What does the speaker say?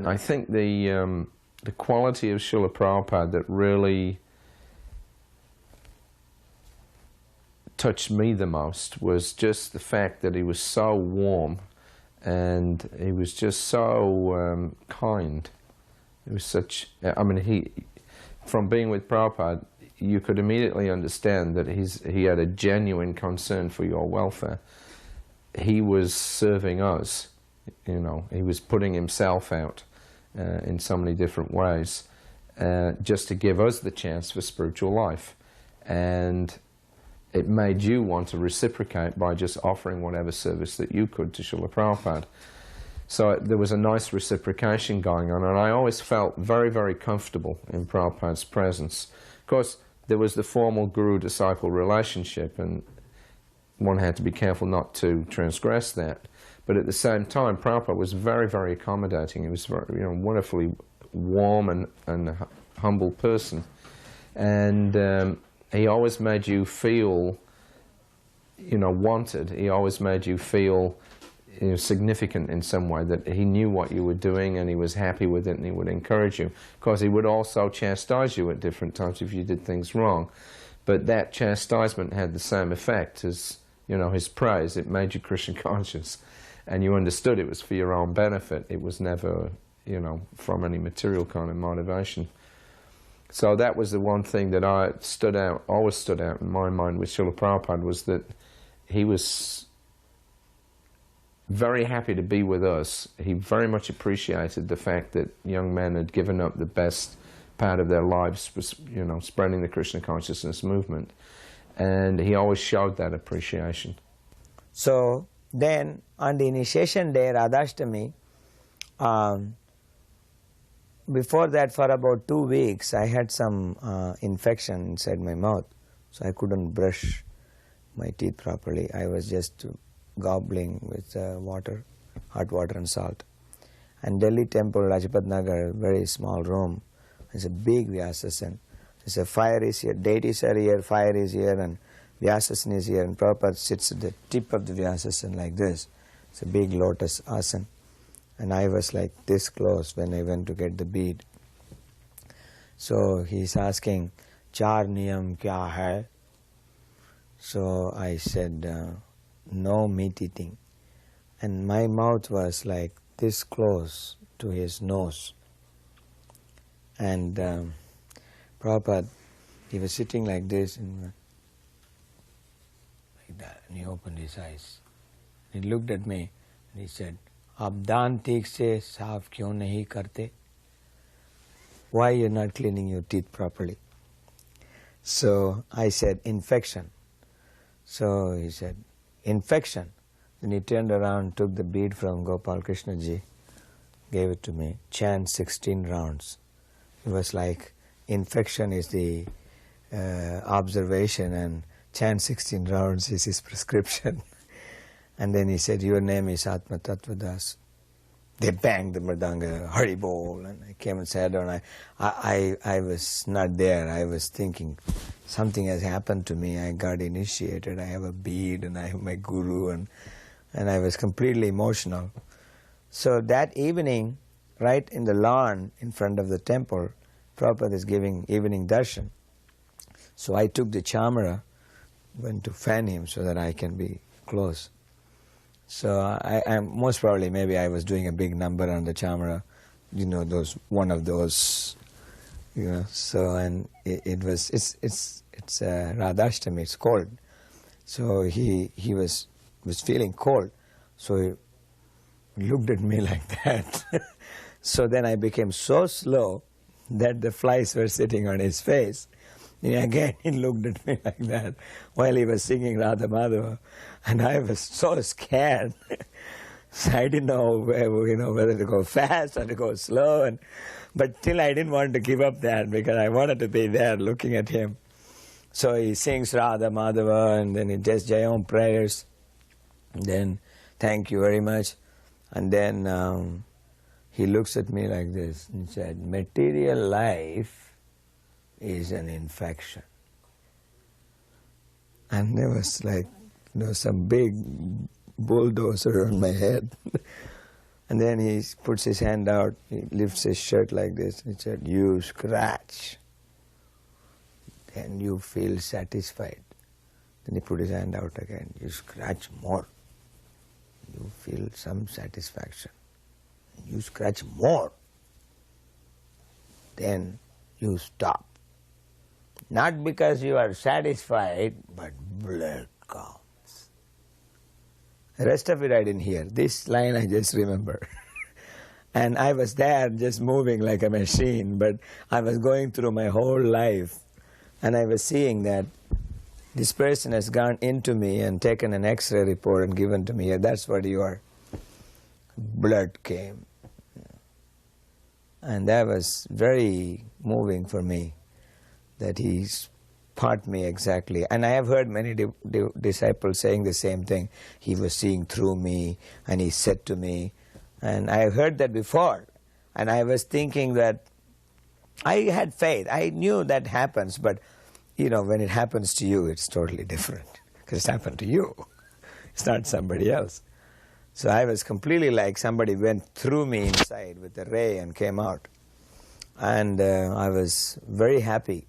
I think the quality of Srila Prabhupada that really touched me the most was just the fact that he was so warm and he was just so kind. It was such, I mean, from being with Prabhupada, you could immediately understand that he had a genuine concern for your welfare. He was serving us, you know, he was putting himself out in so many different ways just to give us the chance for spiritual life. And it made you want to reciprocate by just offering whatever service that you could to Srila Prabhupada. So there was a nice reciprocation going on, and I always felt very, very comfortable in Prabhupada's presence. Of course, there was the formal guru-disciple relationship, and one had to be careful not to transgress that. But at the same time, Prabhupada was very, very accommodating. He was very, you know, wonderfully warm and humble person. And he always made you feel, you know, wanted. He always made you feel, you know, significant in some way, that he knew what you were doing and he was happy with it and he would encourage you. Of course, he would also chastise you at different times if you did things wrong. But that chastisement had the same effect as, you know, his praise. It made you Krishna conscious. And you understood it was for your own benefit. It was never, you know, from any material kind of motivation. So that was the one thing that always stood out in my mind with Srila Prabhupada, was that he was very happy to be with us. He very much appreciated the fact that young men had given up the best part of their lives, you know, spreading the Krishna consciousness movement. And he always showed that appreciation. So then on the initiation day, Radhashtami, before that, for about 2 weeks, I had some infection inside my mouth, so I couldn't brush my teeth properly. I was just gobbling with water, hot water and salt. And Delhi temple, Rajpat Nagar, very small room. There's a big Vyasasan. There's a fire is here, deities are here, fire is here, and Vyasasan is here. And Prabhupada sits at the tip of the Vyasasan like this. It's a big lotus asan. And I was like this close when I went to get the bead. So he's asking, "Char niyam kya hai?" So I said, "No meat eating." And my mouth was like this close to his nose. And Prabhupada, he was sitting like this, and like that, and he opened his eyes. He looked at me and he said, "आप दांत ठीक से साफ क्यों नहीं करते? Why you're not cleaning your teeth properly?" So I said, "Infection." So he said, "Infection?" Then he turned around, took the bead from Gopal Krishna ji, gave it to me, chant 16 rounds. It was like, infection is the observation and chant 16 rounds is his prescription. And then he said, "Your name is Atma Tattva Das." They banged the mridanga, Hari Bol, and I came and sat down. I was not there. I was thinking, something has happened to me. I got initiated. I have a bead and I have my guru, and I was completely emotional. So that evening, right in the lawn in front of the temple, Prabhupada is giving evening darshan. So I took the chamara, went to fan him so that I can be close. So I most probably, maybe I was doing a big number on the chamara, you know, one of those, you know. So, and it's Radhashtami, it's cold. So he was feeling cold. So he looked at me like that. So then I became so slow that the flies were sitting on his face. And again, he looked at me like that while he was singing Radha Madhava, and I was so scared. So I didn't know whether to go fast or to go slow, but still I didn't want to give up that because I wanted to be there looking at him. So he sings Radha Madhava, and then he does Jayam prayers, and then thank you very much, and then he looks at me like this and said, "Material life is an infection." And there was like, some big bulldozer on my head. And then he puts his hand out, he lifts his shirt like this, and he said, you scratch. Then you feel satisfied. Then he put his hand out again, you scratch more. You feel some satisfaction. You scratch more. Then you stop. Not because you are satisfied, but blood comes. The rest of it I didn't hear. This line I just remember. And I was there just moving like a machine, but I was going through my whole life and I was seeing that this person has gone into me and taken an X-ray report and given to me. That's what you are. Blood came. And that was very moving for me, that he taught me exactly. And I have heard many disciples saying the same thing. He was seeing through me and he said to me. And I have heard that before. And I was thinking that I had faith. I knew that happens, but you know, when it happens to you, it's totally different. Because it's happened to you. It's not somebody else. So I was completely like somebody went through me inside with a ray and came out. And I was very happy